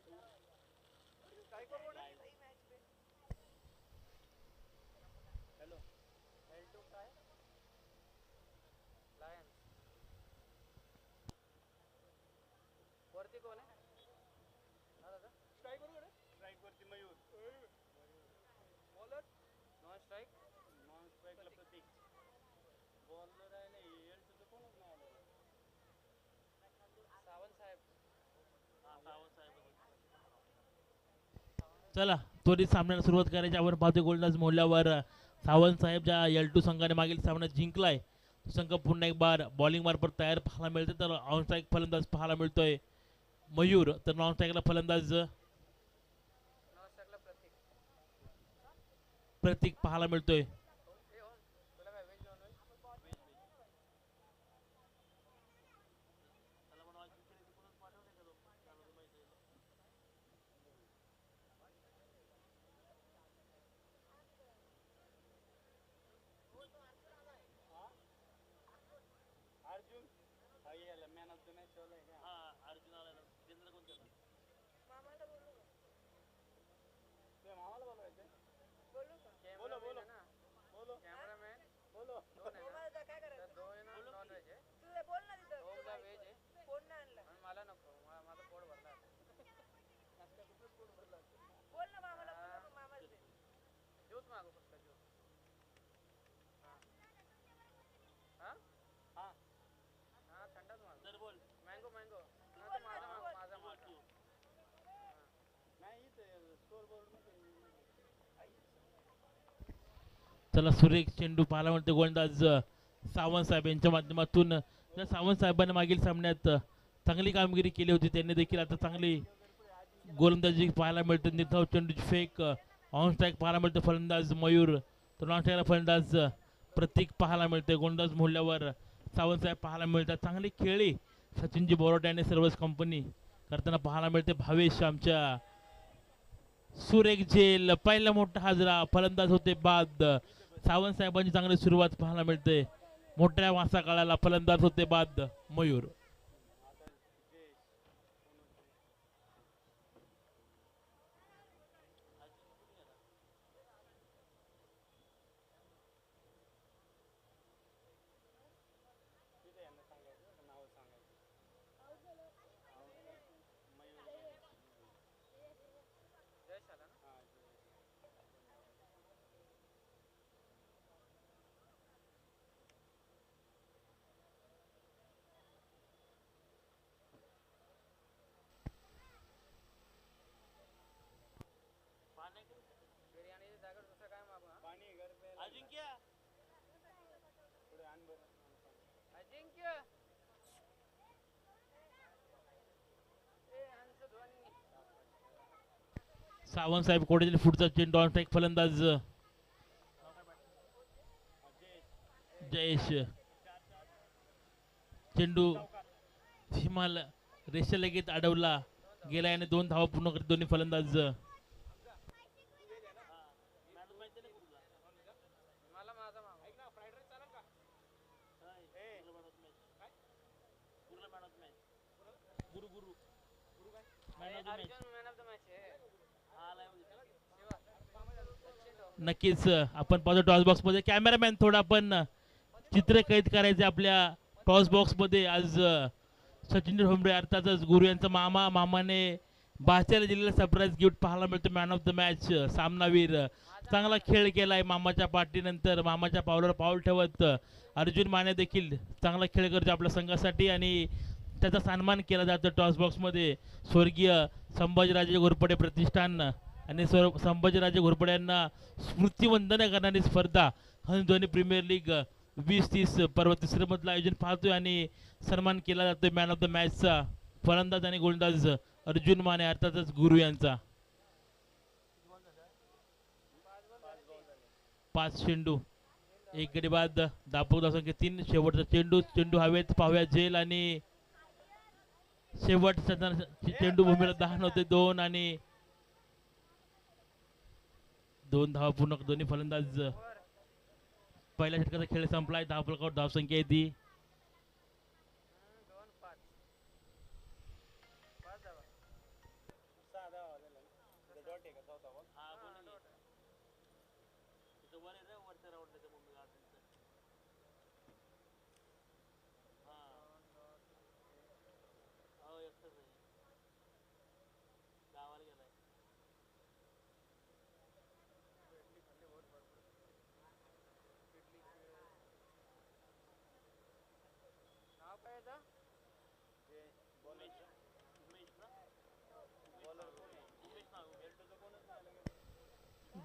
Hello L2 काय lion वरती कोण आहे हा दादा स्ट्राइक वर स्ट्राइक वरती मयूर बॉलर नॉन स्ट्राइकला प्रतीक बॉलर आहे नाही L2 चं कोणच नाही आलं सावंत साहेब हा सावंत साहेब चला त्वरित सामन्याला सुरुवात करायची. आपण पाहतोय गोलंदाज मोडल्यावर सावंत साहेब ज्या L2 संघाने मागील सामन्यात जिंकलाय संघ पुन्हा एक बार बॉलिंग मार्फत तयार पाहायला मिळते. तर ऑन स्ट्राईक फलंदाज पाहायला मिळतोय मयूर, तर नॉन स्ट्राईकला फलंदाज प्रतीक पाहायला मिळतोय. अर्जुन हा याला मॅन ऑफ द मॅच वाला आहे का हा अर्जुन आला केंद्र कोण त्याला मामाला बोलू ते मामाला बोलवायचं बोलू का बोलो बोलो ना बोलो कॅमेरामॅन बोलो मोबाईल काय करायचं दोन ना नॉन व्हेज आहे तू बोल ना तिथं ओमला व्हेज आहे कोण नाही आणला आणि मला नको माझा पोट भरला आज काय कुठलं पोट भरला बोल ना मामाला बोल मामाला दे ज्यूस मागव फक्त ज्यूस हा हा हा थंडाच मागव तर बोल मँगो मँगो ना तर माझा मागव माझा मागव नाही इथे स्कोर बोर्ड मध्ये चला सुरेख चेंडू पाहायला मिळतो गोलंदाज सावंत साहेब यांच्या माध्यमातून. सावंत साहेबांनी मागील सामन्यात चांगली कामगिरी केली होती, त्यांनी देखील आता चांगली गोलंदाजी पाहायला मिळते. निर्धाव चेंडूची फेक ऑन स्ट्राईक पाहायला मिळते फलंदाज मयूर, तर नॉन स्ट्राईकला फलंदाज प्रतीक पाहायला मिळते. गोलंदाज मोडल्यावर सावंत साहेब पाहायला मिळतात. चांगली खेळी सचिनजी बोराटे आणि सर्वच कंपनी करताना पाहायला मिळते. भावेश आमच्या सुरेख झेल पहिला मोठा हाजरा फलंदाज होते बाद. सावंत साहेबांची चांगली सुरुवात पाहायला मिळते. मोठ्या मासा काळाला फलंदाज होते बाद मयूर. बिर्याणीची जागा दुसरं काय मागू पाणी घर पे अजिंक्य पुढे आण बरं अजिंक्य सावंत साहेब कोडेतील पुढचा चेंडू ऑन स्ट्राईक फलंदाज जयेश, चेंडू हिमाल रेषा लगेच अडवला गेला आणि 2 धावा पूर्ण करत दोन्ही फलंदाज. मला माझा मागव ऐक ना फ्राईड राईस चालेल का गुरु गुरु Arjun man of the match आहे नक्कीच आपण पाहतो टॉस बॉक्स मध्ये कॅमेरामॅन थोडा आपण चित्र कैद करायचे आपल्या टॉस बॉक्स मध्ये. आज सचिन होंबळे अर्थातच गुरु यांचा मामाने भाच्याला दिलेला सरप्राईज गिफ्ट पाहायला मिळतो. मॅन ऑफ द मॅच सामनावीर चांगला खेळ केलाय मामाच्या पाठीनंतर मामाच्या पावलावर पाऊल ठेवत अर्जुन माने देखील चांगला खेळ करतो आपल्या संघासाठी आणि त्याचा सन्मान केला जातो टॉस बॉक्स मध्ये. स्वर्गीय संभाजीराजे घोरपडे प्रतिष्ठान आणि संभाजीराजे घोरपडे यांना स्मृतिवंदना करणारी स्पर्धा हंसध्वनी प्रीमियर लीग 20-30 पर्व तिसरे मधलं आयोजन पाहतोय आणि सन्मान केला जातोय मॅन ऑफ द मॅचचा फलंदाज आणि गोलंदाज अर्जुन माने अर्थातच गुरु यांचा. 5 चेंडू एक गडी बाद दापक धावसंख्या 3. शेवटचा चेंडू हवेत पाहूया झेल आणि शेवटचा चेंडू भूमीला 10 नव्हते 2 आणि 2 धावा पूर्ण दोन्ही फलंदाज. पहिल्या षटकाचा खेळ संपलाय. धावफलकावर धावसंख्या आहे ती 2-5 5 धावा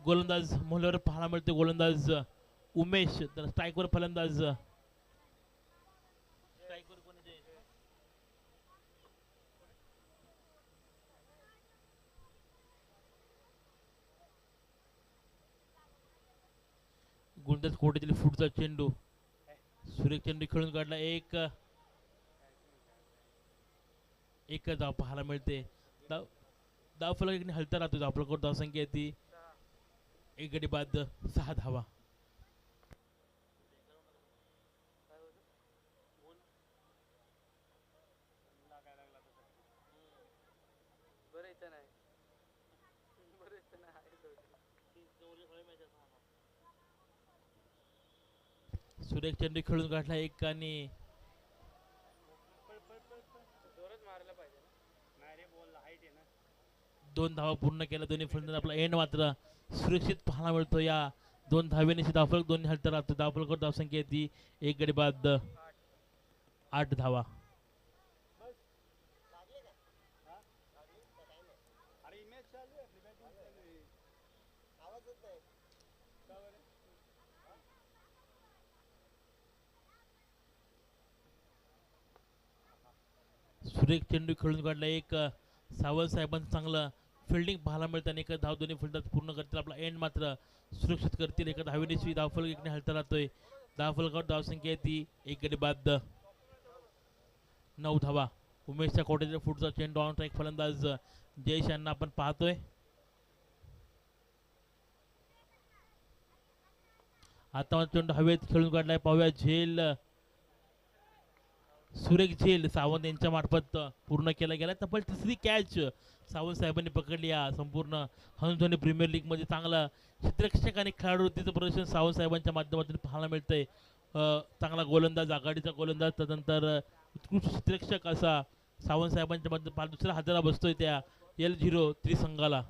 गोलंदाज मोहल्यावर पाहायला मिळते गोलंदाज उमेश. तर स्ट्राईकवर फलंदाज गोलंदाज कोटेतील फुटचा चेंडू सुरेख चेंडू खेळून काढला. एक धाव पाहायला मिळते. धाव धाव फलक हलता राहतो. आपल्याकडे धावसंख्या ती एक गडी बाद 6 धावा. बरं इथं नाही बरं इथं नाही सुरेख चेंडू खेळून काढला एक आणि जोरात मारला पाहिजे ना. नाही रे बॉल हाईट आहे ना. 2 धावा पूर्ण केल्या दोन्ही फलंदाज. आपला एंड मात्र सुरक्षित पाहायला मिळतो. या 2 धावेने धावफलक दोन्ही हलता राहतो. धावफलकावर धावसंख्या येते एक गडी बाद 8 धावा. सुरेख चेंडू खेळून काढला एक. सावंत साहेबांचं चांगलं फिल्डिंग पाहायला मिळतं आणि एक धाव दोन्ही फलंदाज पूर्ण करतील. आपला एंड मात्र सुरक्षित करतील. एका धावेने धावफलक एकने हलता राहतोय. धावफलकावर धावसंख्या ती एक गडी बाद 9 धावा. उमेशच्या कोट्याच्या फुटचा चेंडू ऑन स्ट्राईक फलंदाज जयेश यांना आपण पाहतोय. आता चेंडू हवेत खेळून काढलाय. पाहूया झेल सुरेख झेल सावंत यांच्या मार्फत पूर्ण केला गेला. तब्बल तिसरी कॅच सावंत साहेबांनी पकडली. या संपूर्ण हंसध्वनी प्रीमियर लीग मध्ये चांगला क्षेत्ररक्षक आणि खेळाडूतीचं प्रदर्शन सावंत साहेबांच्या माध्यमातून पाहायला मिळतंय. चांगला गोलंदाज आघाडीचा गोलंदाज त्यानंतर उत्कृष्ट क्षेत्ररक्षक असा सावंत साहेबांच्या माध्यमातून दुसऱ्या हाताला बसतोय त्या L0 त्रिसंघाला.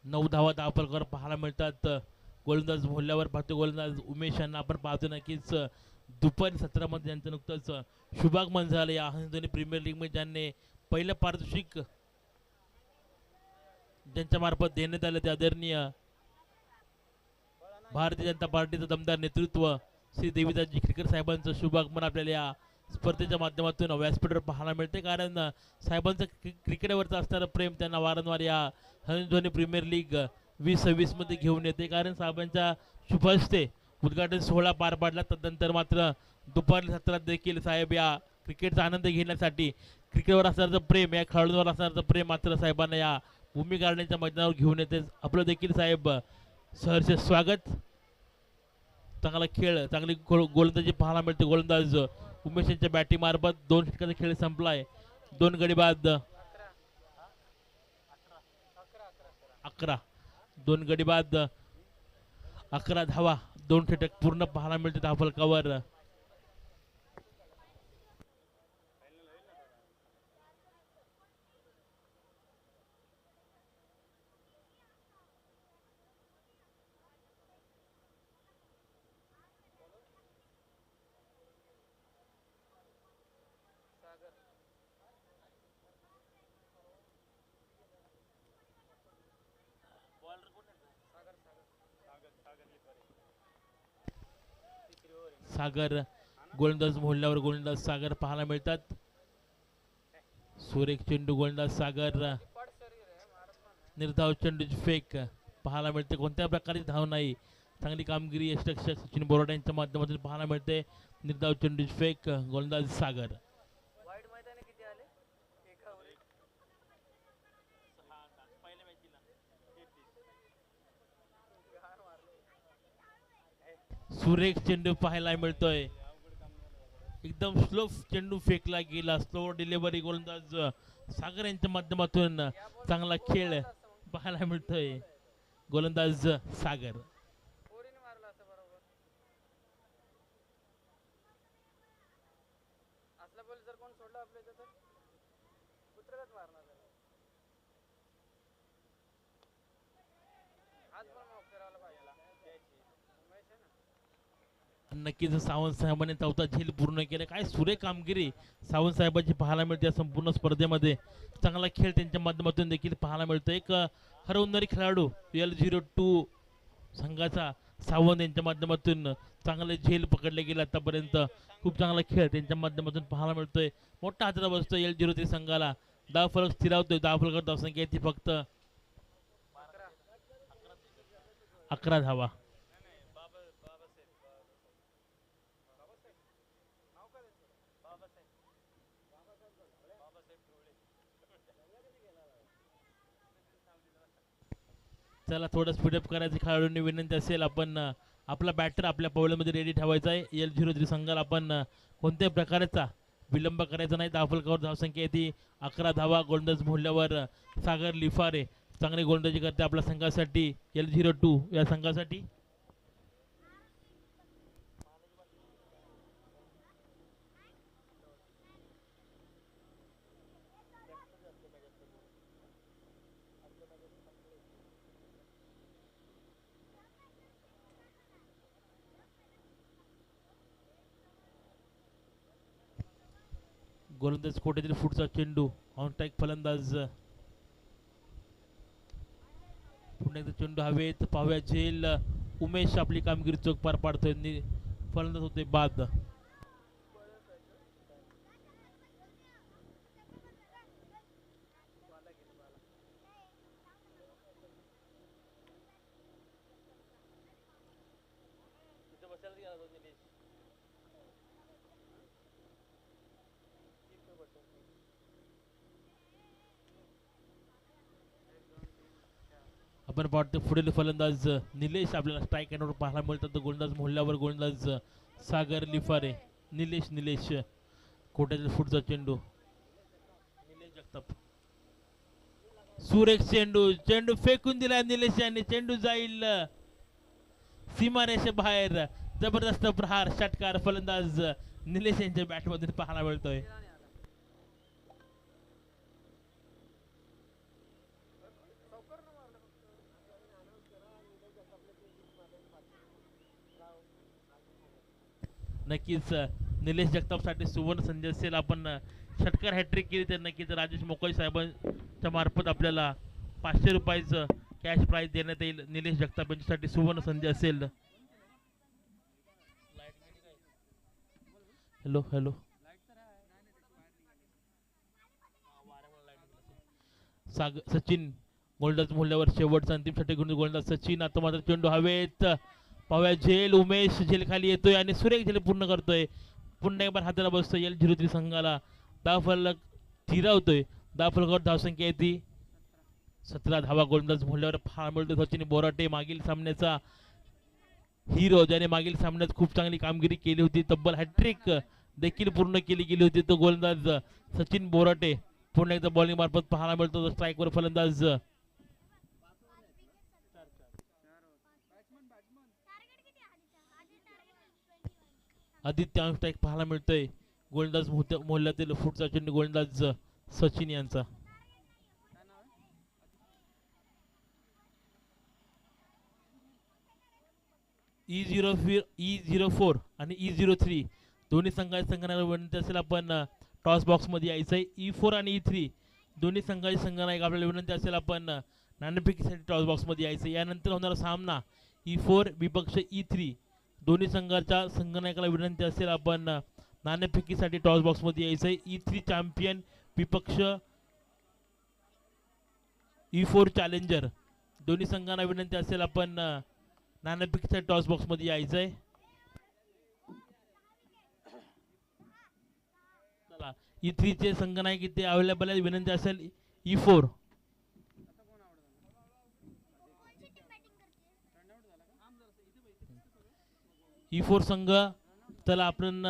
नऊ धावा धावफलकावर पाहायला मिळतात. गोलंदाज मोहल्यावर पाहतो गोलंदाज उमेश यांना आपण पाहतो. नक्कीच दुपारी 17 मध्ये त्यांचं नुकतंच शुभागमन झालं या हंसध्वनी प्रीमियर लीग मध्ये. ज्यांनी पहिलं पारितोषिक ज्यांच्या मार्फत देण्यात आलं ते आदरणीय भारतीय जनता पार्टीचं दमदार नेतृत्व श्री देवीदासजी खिडकर साहेबांचं शुभागमन आपल्याला या स्पर्धेच्या माध्यमातून व्यासपीठावर पाहायला मिळते. कारण साहेबांचं क्रिकेटवरचं असणारं प्रेम त्यांना वारंवार या हंसध्वनी प्रीमियर लीग 2026 मध्ये घेऊन येते. कारण साहेबांच्या शुभ हस्ते उद्घाटन सोहळा पार पाडला. तदनंतर मात्र दुपारी 17 देखील साहेब या क्रिकेटचा आनंद घेण्यासाठी क्रिकेटवर असणारं प्रेम या खेळाडूंवर असणारं प्रेम मात्र साहेबांना या भूमी गार्डनच्या मैदानावर घेऊन येते. आपलं देखील साहेब सहर्ष स्वागत. चांगला खेळ चांगली गोलंदाजी पाहायला मिळते. गोलंदाज उमेश यांच्या बॅटिंग मार्फत 2 षटकाचा खेळ संपलाय. 2 गडी बाद 11 2 गडी बाद 11 धावा 2 षटक पूर्ण पाहायला मिळते धावफलकावर. सागर गोलंदाज मोहल्यावर गोलंदाज सागर पाहायला मिळतात. सुरेख चेंडू गोलंदाज सागर निर्धाव चेंडूची फेक पाहायला मिळते. कोणत्या प्रकारची धाव नाही. चांगली कामगिरी यष्टरक्षक सचिन बोराडे यांच्या माध्यमातून पाहायला मिळते. निर्धाव चेंडूची फेक गोलंदाज सागर. सुरेख चेंडू पाहायला मिळतोय. एकदम स्लो चेंडू फेकला गेला. स्लो डिलिव्हरी गोलंदाज सागर यांच्या माध्यमातून चांगला खेळ पाहायला मिळतोय. गोलंदाज सागर. नक्कीच सावंत साहेबांनी चौथा झेल पूर्ण केला. काय सुरेख कामगिरी सावंत साहेबांची पाहायला मिळते या संपूर्ण स्पर्धेमध्ये. चांगला खेळ त्यांच्या माध्यमातून देखील पाहायला मिळतो. एक हरवणारी खेळाडू L02 संघाचा सावंत यांच्या माध्यमातून चांगले झेल पकडले गेले आतापर्यंत. खूप चांगला खेळ त्यांच्या माध्यमातून पाहायला मिळतोय. मोठा हातरा बसतो L03 संघाला. धाव फलक स्थिरावतोय. धाव फलकावर धावसंख्या येते फक्त 11 धावा. चला थोडं स्पीडअप करायचं खेळाडूंनी विनंती असेल. आपण आपला बॅटर आपल्या पवल्यामध्ये रेडी ठेवायचा आहे. L03 संघाला आपण कोणत्याही प्रकारचा विलंब करायचा नाही. धावफलकावर धावसंख्या येते 11 धावा. गोलंदाज मोहल्यावर सागर लिफारे चांगली गोलंदाजी करते आपल्या संघासाठी L02 या संघासाठी. गोलंदाज कोट्यातील फुटचा चेंडू ऑन स्ट्राईक फलंदाज. पुन्हा एकदा चेंडू हवेत. पाहूया झेल. उमेश आपली कामगिरी चोख पार पाडतोय. फलंदाज होते बाद. आपण पाहतो पुढील फलंदाज निलेश आपल्याला स्ट्राईक एंडवर पाहायला मिळतात. गोलंदाज मोहल्यावर गोलंदाज सागर लिफारे. निलेश कोट्यातील फुटचा चेंडू. निलेश जगताप. सुरेख चेंडू फेकून दिला निलेश यांनी. चेंडू जाईल सीमारेषे बाहेर. जबरदस्त प्रहार षटकार फलंदाज निलेश यांच्या बॅटमधून पाहायला मिळतोय. नक्कीच निलेश जगतापसाठी सुवर्ण संधी असेल. आपण षटकार हॅट्रिक केली तर नक्कीच राजेश मोकळे साहेबांच्या मार्फत आपल्याला 500 रुपयाचं कॅश प्राइज देण्यात येईल. निलेश जगताप यांच्यासाठी सुवर्ण संधी असेल. हॅलो सचिन गोलंदाज मूल्यावर शेवटचा अंतिम षटक घेऊन गोलंदाज सचिन. आता मात्र चेंडू हवेत. पाहूया झेल. उमेश झेल खाली येतोय आणि सुरेख झेल पूर्ण करतोय. पुन्हा एक बार हाताला बसतोय L03 संघाला. धाव फलक स्थिरावतोय. धाव फलकावर धावसंख्या येते 17 धावा. गोलंदाज मूल्यावर फार मिळतो सचिन बोराटे मागील सामन्याचा हिरो, ज्याने मागील सामन्यात खूप चांगली कामगिरी केली होती. तब्बल हॅट्रिक देखील पूर्ण केली गेली होती. तो गोलंदाज सचिन बोराटे पुन्हा एकदा बॉलिंग मार्फत पाहायला मिळतो. स्ट्राईकवर फलंदाज आदित्य स्ट्राईक पाहायला मिळतोय. गोलंदाज मोहल्यातील फुटचा चेंडू गोलंदाज सचिन यांचा. E04 आणि E03 दोन्ही संघांना विनंती असेल आपण टॉस बॉक्स मध्ये यायचंय. E4 आणि E3 दोन्ही संघाची संघनायक आपल्याला विनंती असेल आपण नाणेफेकीसाठी टॉस बॉक्स मध्ये यायचं. यानंतर होणारा सामना E4 विपक्ष E3 दोन्ही संघाच्या संघनायकाला विनंती असेल आपण नाणेफेकीसाठी टॉस बॉक्स मध्ये यायचंय. E3 चॅम्पियन विपक्ष E4 चॅलेंजर दोन्ही संघांना विनंती असेल आपण नाणेफेकीसाठी टॉस बॉक्स मध्ये यायचंय. चला E3 चे संघनायक इथे अवेलेबल आहे. विनंती असेल E4. E4 संघ चला आपण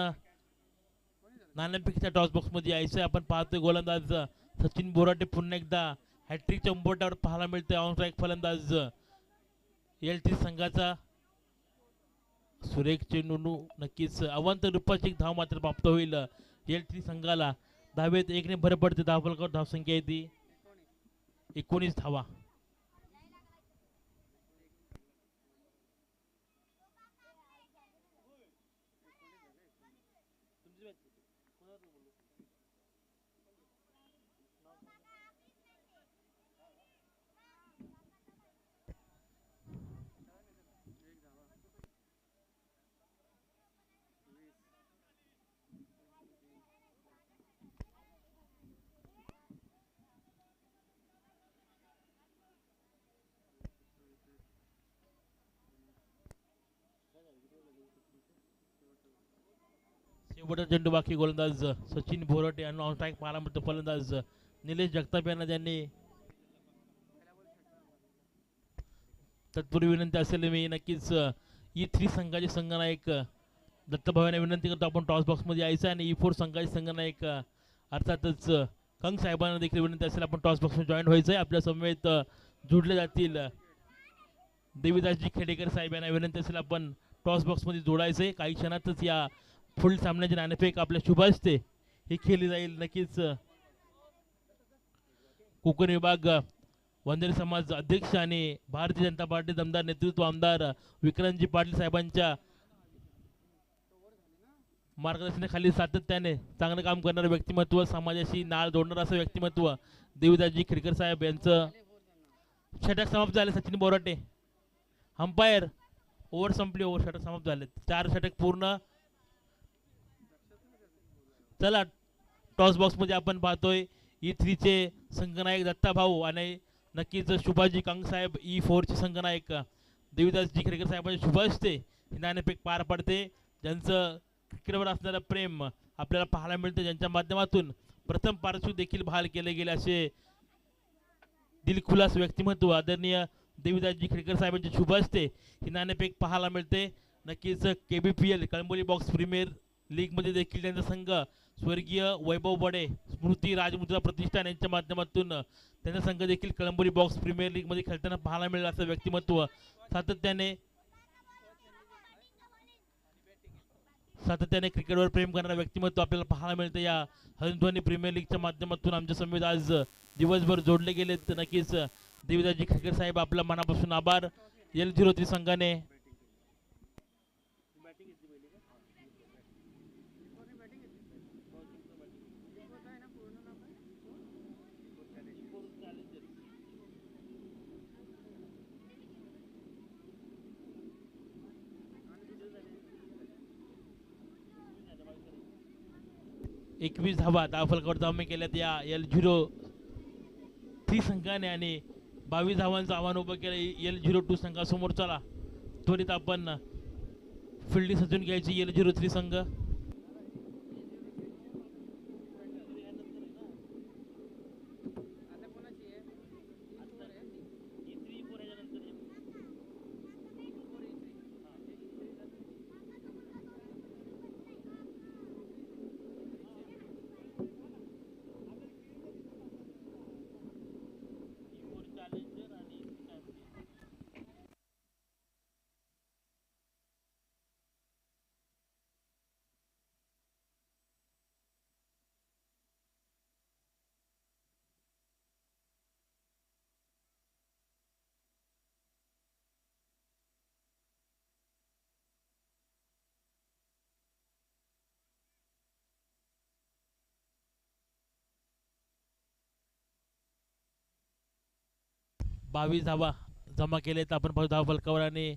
नाणेफेकीच्या टॉस बॉक्स मध्ये यायचंय. आपण पाहतोय गोलंदाज सचिन बोराटे पुन्हा एकदा हॅट्रिकच्या उंबरठ्यावर पाहायला मिळतोय. ऑन स्ट्राईक फलंदाज L3 संघाचा सुरेख चेंडू. नक्कीच अवंत रूपाची धाव मात्र प्राप्त होईल L3 संघाला. धावेत 1 ने भर पडते. धावफलकावर धावसंख्या येते 19 धावा. शेवटचा चेंडू बाकी, गोलंदाज सचिन बोरटे यांना ऑन स्ट्राईक पाहायला मिळतो. फलंदाज निलेश जगताप यांना त्यांनी तत्पूर्वी विनंती असेल, मी नक्कीच E3 संघाचे संघनायक दत्तभाऊ यांना विनंती करतो आपण टॉस बॉक्समध्ये यायचं, आणि E4 संघाचे संघनायक अर्थातच कंग साहेबांना देखील विनंती असेल आपण टॉस बॉक्समध्ये जॉईन व्हायचं आहे. आपल्या समवेत जोडले जातील देवीदासजी खेडेकर साहेब यांना विनंती असेल आपण टॉस बॉक्समध्ये जोडायचं आहे. काही क्षणातच या फुल सामन्याची नाणेफेक आपल्या शुभ हस्ते ही खेळली जाईल. नक्कीच कोकण विभाग वंजारी समाज अध्यक्ष आणि भारतीय जनता पार्टी दमदार नेतृत्व आमदार विक्रांतजी पाटील साहेबांच्या मार्गदर्शनाखाली सातत्याने चांगलं काम करणारं व्यक्तिमत्व, समाजाशी नाळ जोडणारं असं व्यक्तिमत्व देवीदासजी खेडकर साहेब यांचं. षटक समाप्त झाले. सचिन बोराटे अंपायर, ओव्हर संपली, ओव्हर षटक समाप्त झाले. 4 षटक पूर्ण. चला टॉस बॉक्समध्ये आपण पाहतोय E3 चे संघनायक दत्ताभाऊ आणि नक्कीच शुभाजी कांगसाहेब, E4 चे संघनायक देवीदासजी खेडकर साहेबांच्या शुभ हस्ते ही नाणेफेक पार पडते. ज्यांचं क्रिकेटवर असणारं प्रेम आपल्याला पाहायला मिळतं, ज्यांच्या माध्यमातून प्रथम पारितोषिक देखील बहाल केले गेले असे दिलखुलास व्यक्तिमत्व आदरणीय देवीदासजी खेडकर साहेबांच्या शुभ हस्ते ही नाणेफेक पाहायला मिळते. नक्कीच KBPL कळंबोली बॉक्स प्रीमियर लीगमध्ये देखील त्यांचा संघ स्वर्गीय वैभव बडे स्मृती राजमुद्रा प्रतिष्ठान यांच्या माध्यमातून त्यांचा संघ देखील कळंबोली बॉक्स प्रीमियर लीगमध्ये खेळताना पाहायला मिळेल असं व्यक्तिमत्व सातत्याने क्रिकेटवर प्रेम करणारं व्यक्तिमत्व आपल्याला पाहायला मिळतं या हरिध्वनी प्रीमियर लीगच्या माध्यमातून. आमच्या समेत आज दिवसभर जोडले गेले. तर नक्कीच देवीदासजी खेडकर साहेब आपल्या मनापासून आभार. L03 संघाने एकवीस धावा फलकावर धावा केल्यात या L03 संघाने, आणि 22 धावांचं आव्हान उभं केलं L02 संघासमोर. चला त्वरित आपण फिल्डिंग सजून घ्यायची L03 संघ. बावीस धावा जमा केलेत आपण पाहू धावा फलकावर, आणि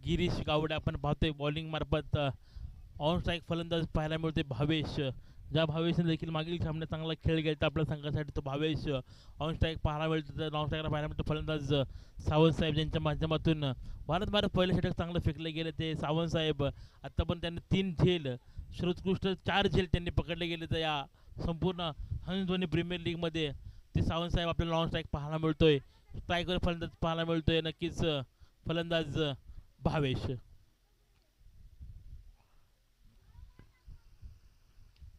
गिरीश गावडे आपण पाहतोय बॉलिंग मार्फत ऑन स्ट्राईक फलंदाज पाहायला मिळते भावेश. ज्या भावेशने देखील मागील सामन्यात चांगला खेळ गेला आपल्या संघासाठी तो भावेश ऑन स्ट्राईक पाहायला मिळतो. तर ऑन स्ट्राईकला पाहायला मिळतो फलंदाज सावंत साहेब यांच्या माध्यमातून. भारत पहिल्या षटक चांगलं फेकले गेले ते सावंत साहेब. आत्ता पण त्यांनी 3 झेल सर्वोत्कृष्ट 4 झेल त्यांनी पकडले गेले. तर या संपूर्ण हंस धोनी प्रीमियर लीगमध्ये ते सावंत साहेब आपल्याला ऑन स्ट्राईक पाहायला मिळतोय. स्ट्राईकवर फलंदाज पाहायला मिळतोय नक्कीच फलंदाज भावेश.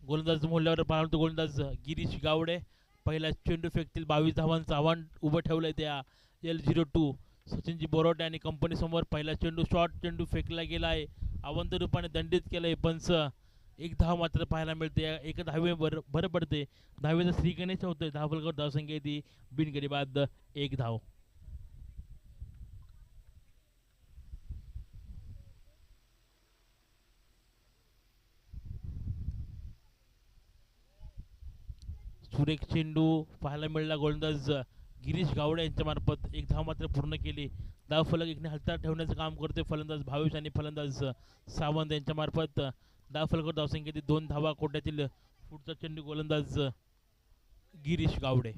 गोलंदाज मोडल्यावर पाहतो गोलंदाज गिरीश गावडे पहिला चेंडू फेकतील. 22 धावांचं आव्हान उभं ठेवलंय त्या L02 सचिनजी बोरोटे आणि कंपनी समोर. पहिला चेंडू शॉर्ट चेंडू फेकला गेला आहे. अवंत रूपाने दंडित केलंय पंच. 1 धाव मात्र पाहायला मिळते. 1 धावेवर भर पडते. धावेचा श्री गणेश होतोय. धावफलकावर धावसंख्या येते बिनगडी बाद 1 धाव. सुरेख चेंडू पाहायला मिळाला. गोलंदाज गिरीश गावडे यांच्या मार्फत 1 धाव मात्र पूर्ण केली. धाव फलक एकने हलता ठेवण्याचं काम करतोय फलंदाज भावेश आणि फलंदाज सावंत यांच्या मार्फत. धाव फलकावर धावसंख्या 2 धावा. कोट्यातील पुढचा चेंडू गोलंदाज गिरीश गावडे.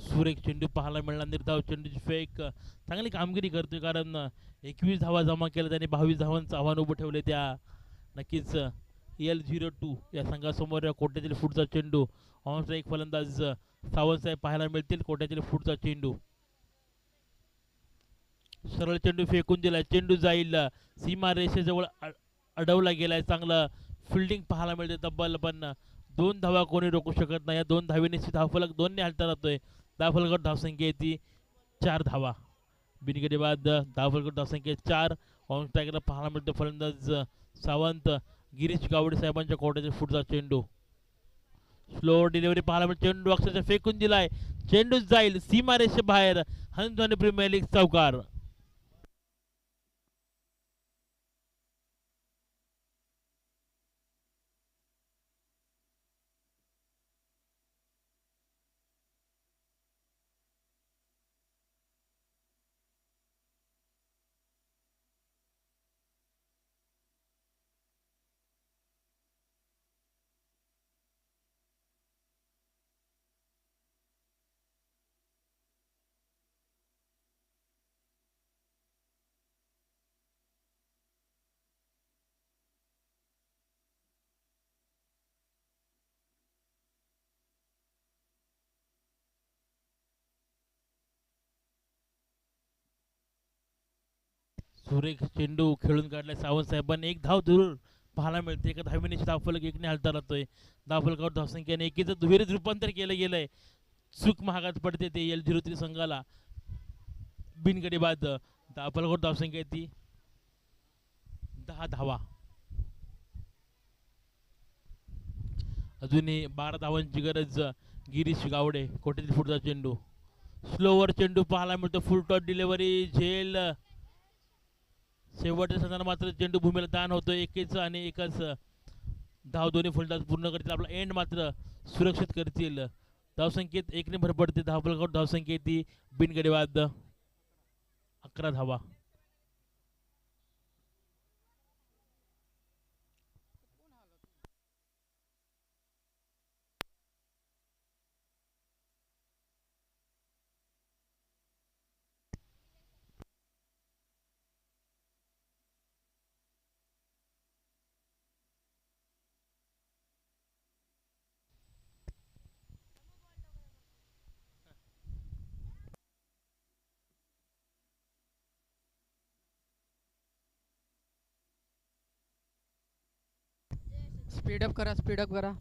सुरेख चेंडू पाहायला मिळणार. निर्धाव चेंडूची फेक चांगली कामगिरी करतोय कारण 21 धावा जमा केल्या त्याने. 22 धावांचं आव्हान उभं ठेवले त्या. नक्कीच L02 या संघासमोर कोट्यातील फुटचा चेंडू. ऑन स्ट्राईक फलंदाज सावंत साहेब पाहायला मिळतील. कोट्यातील फुटचा चेंडू सरळ चेंडू फेकून दिलाय. चेंडू जाईल सीमा रेषेजवळ अडवला गेलाय. चांगलं फिल्डिंग पाहायला मिळते तब्बल. पण 2 धावा कोणी रोखू शकत नाही. या 2 धावेने धावफलक 2 ने हलता राहतोय. धावफलकावर धावसंख्या येते 4 धावा. बिनगडी बाद धावफलकावर धावसंख्या 4. ऑन स्ट्राईकला पाहायला मिळतो फलंदाज सावंत. गिरीश गावडे साहेबांच्या कोट्याच्या फुटचा चेंडू. स्लो डिलिव्हरी पाहायला मिळते. चेंडू अक्षरशः फेकून दिलाय. चेंडू जाईल सीमारेषे बाहेर. हंस धोनी प्रीमियर लीग चौकार. सुरेख चेंडू खेळून काढलाय सावंत साहेबांनी. 1 धाव दूर पाहायला मिळते. 1 धावेने धावफलक 1 ने हलता राहतोय. धावफलकावर धावसंख्याने 1चं दुहेरीत रूपांतर केलं गेलंय. चूक महागात पडते ते L03 संघाला. बिनगडी बाद धावफलकावर धावसंख्या येते 10 धावा. अजूनही 12 धावांची गरज. गिरीश गावडे कोट्यातील फुटचा चेंडू. स्लोवर चेंडू पाहायला मिळतो. फुल टॉस डिलिव्हरी झेल. शेवटच्या संघाला मात्र चेंडू भूमीला दान होतो. 1च आणि 1च धाव दोन्ही फलंदाज पूर्ण करतील. आपला एंड मात्र सुरक्षित करतील. धावसंख्येत 1 ने भर पडते. धावफलकावर धावसंख्या येते बिनगडी बाद 11 धावा. स्पीडअप करा, स्पीडअप करा.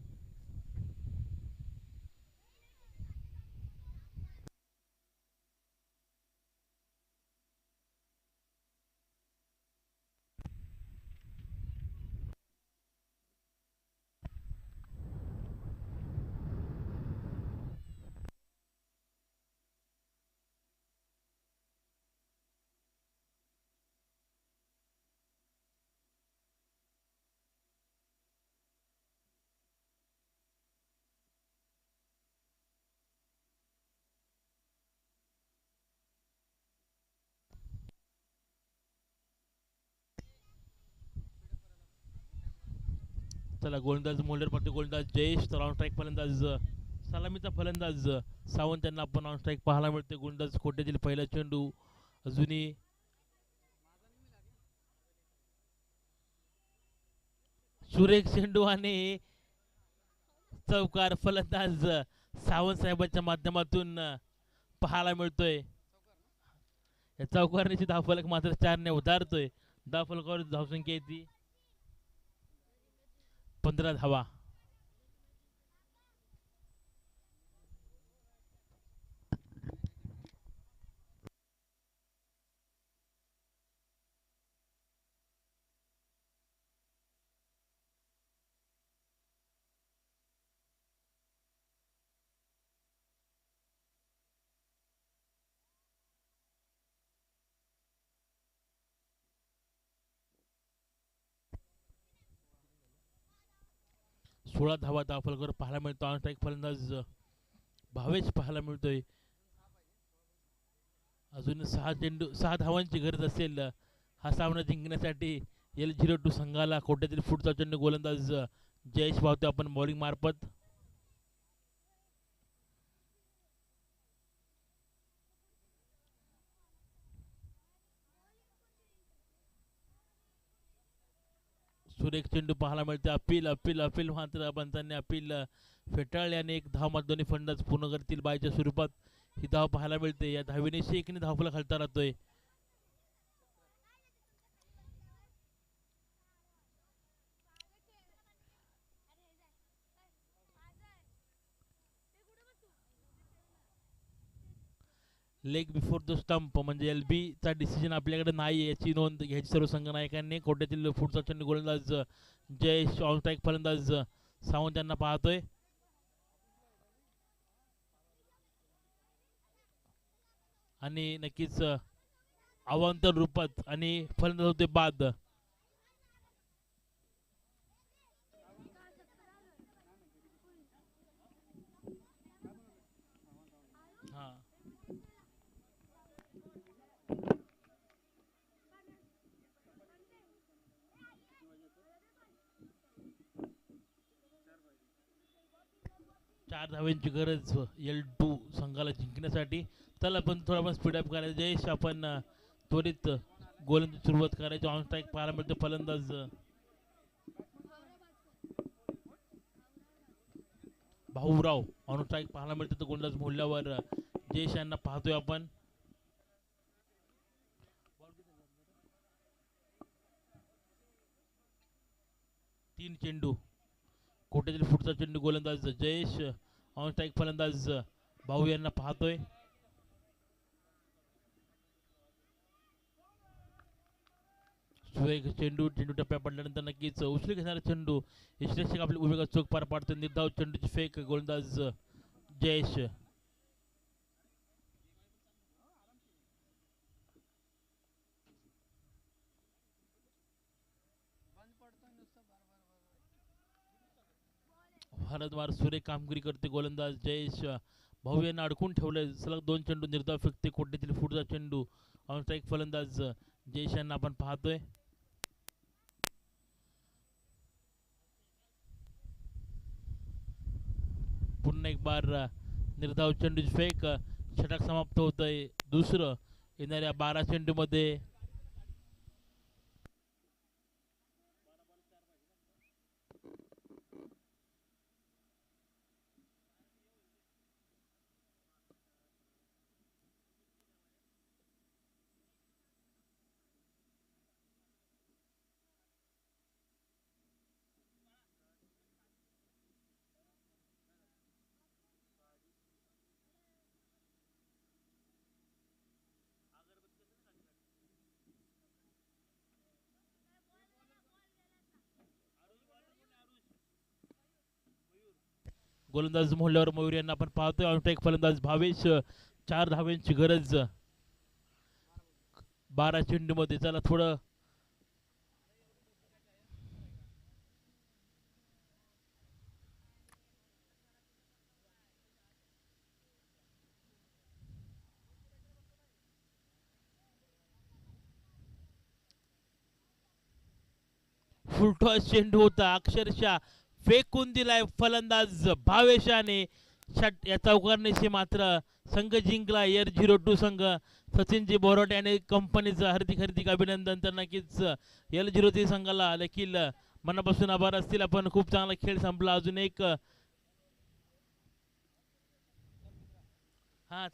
चला गोलंदाज मोल्डर पडते गोलंदाज जयेश तर ऑन स्ट्राईक फलंदाज सलामीचा फलंदाज सावंत यांना आपण ऑन स्ट्राईक पाहायला मिळते. गोलंदाज कोट्यातील पहिला चेंडू अजूनही सुरेख चेंडू आणि चौकार फलंदाज सावंत साहेबांच्या माध्यमातून पाहायला मिळतोय. या चौकारण्याची धावफलक मात्र 4 ने उधारतोय. धावफलकावर धावसंख्या येते 15 धावा. 16 धावा धावफलकावर पाहायला मिळतो. ऑन स्ट्राईक फलंदाज भावेश पाहायला मिळतोय. अजून 6 धावांची गरज असेल हा सामना जिंकण्यासाठी. L02 संघाला कोट्यातील पुढचा चेंडू गोलंदाज जयेश पाहतोय आपण बॉलिंग मार्फत. सुरेख चेंडू पाहायला मिळते. अपील मात्र पंचांनी अपील फेटाळले आणि एक धाव मात्र दोन्ही फलंदाज पूर्ण करतील बायच्या स्वरूपात. ही धाव पाहायला मिळते. या धावेने 1 धावफलक खालता राहतोय. लेग बिफोर द स्टंप म्हणजे LB चा डिसिजन आपल्याकडे नाही याची नोंद घ्यायची सर्व संघ नायकांनी. कोट्यातील पुढचा चेंडू गोलंदाज जयेश ऑन स्ट्राईक फलंदाज सावंत यांना पाहतोय. आणि नक्कीच अवांतर रूपात आणि फलंदाज होते बाद. हा 4 धावांची गरज L2 संघाला जिंकण्यासाठी. चला पण थोडा पण स्पीडअप करायचं जयेश. आपण त्वरित गोलंदाजी सुरुवात करायची. ऑन स्ट्राईक पाहायला मिळते फलंदाज भाऊराव ऑन स्ट्राईक पाहायला मिळते. तर गोलंदाज मोडल्यावर जयेश यांना पाहतोय आपण. तीन चेंडू कोट्यातील पुढचा चेंडू गोलंदाज जयेश ऑन स्ट्राईक फलंदाज भाऊ यांना पाहतोय. सुरेख चेंडू टप्प्या पडल्यानंतर नक्कीच उचलून घेणारा चेंडू यशरक्षक आपली भूमिका चोख पार पाडतो. निर्धाव चेंडूची फेक गोलंदाज जयेश. भारतवार सुरेख कामगिरी करते गोलंदाज जयेश. भाऊ यांना अडकून ठेवलंय. सलग 2 चेंडू निर्धाव फेकते. कोट्यातील पुढचा चेंडू ऑन स्ट्राईक फलंदाज जयेश यांना आपण पाहतोय. पुन्हा एक बार निर्धाव चेंडूची फेक. षटक समाप्त होतंय दुसरं येणाऱ्या 12 चेंडू मध्ये. गोलंदाज मोडल्यावर मयूर यांना आपण पाहतोय. ऑन स्ट्राईक फलंदाज भावेश. 4 धावांची गरज 12 चेंडू मध्ये. चला थोडं फुलटॉस चेंडू होता, अक्षरशः फेकून दिलाय फलंदाज भावेशाने. षट या चौकारण्याशी मात्र संघ जिंकला. L02 संघ. सचिनजी बोराटे आणि कंपनीचं हार्दिक अभिनंदन. तर नक्कीच L03 संघाला देखील मनापासून आभार असतील. आपण खूप चांगला खेळ संपला. अजून एक हा